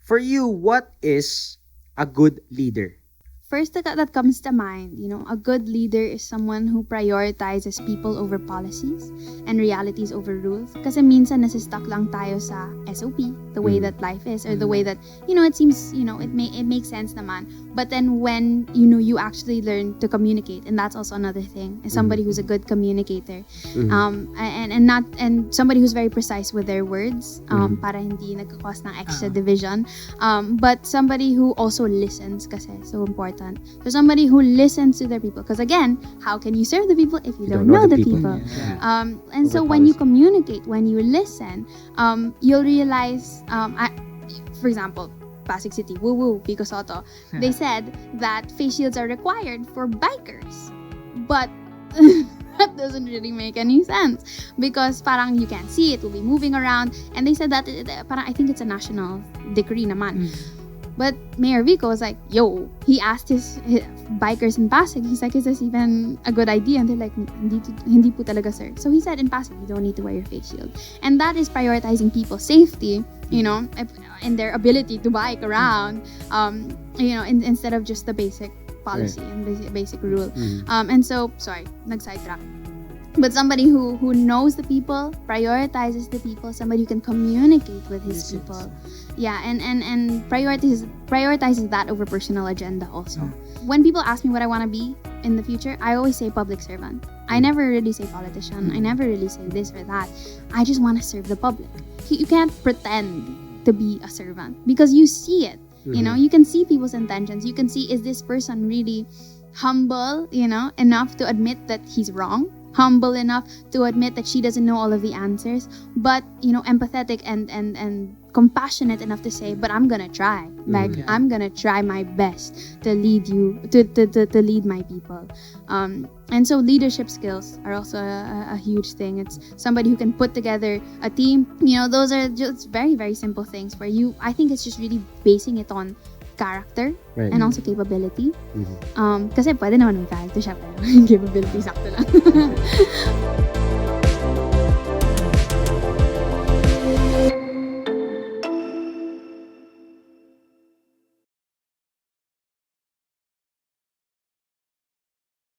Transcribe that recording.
For you, what is a good leader? First that comes to mind, a good leader is someone who prioritizes people over policies and realities over rules. Kasi minsan nasistuck lang tayo sa SOP, the way that life is, or the way that, it seems, it makes sense naman. But then when, you actually learn to communicate, and that's also another thing, is somebody who's a good communicator. And somebody who's very precise with their words, para hindi nagkakos ng extra division. But somebody who also listens kasi so important. So somebody who listens to their people. Because again, how can you serve the people if you don't know the people? Yeah. And so when you communicate, when you listen, you'll realize, for example, Pasig City, woo-woo, Pico Soto, they said that face shields are required for bikers. But that doesn't really make any sense because parang you can't see it, will be moving around. And they said that, parang I think it's a national decree naman. But Mayor Vico was like, yo, he asked his bikers in Pasig, he's like, is this even a good idea? And they're like, hindi po talaga, sir. So he said, in Pasig, you don't need to wear your face shield. And that is prioritizing people's safety, and their ability to bike around, instead of just the basic policy and basic rule. And so, sorry, nag-sidetrack. But somebody who knows the people, prioritizes the people, somebody who can communicate with his people. Yeah, and prioritizes that over personal agenda also. When people ask me what I want to be in the future, I always say public servant. I never really say politician. I never really say this or that. I just want to serve the public. You can't pretend to be a servant because you see it. You can see people's intentions. You can see, is this person really humble, enough to admit that he's wrong? Humble enough to admit that she doesn't know all of the answers, but empathetic and compassionate enough to say, but I'm gonna try. I'm gonna try my best to lead you, to lead my people. And so leadership skills are also a huge thing. It's somebody who can put together a team. Those are just very, very simple things where I think it's just really basing it on character and also capability. Kasi pwede naman may character siya pero capability sakto lang.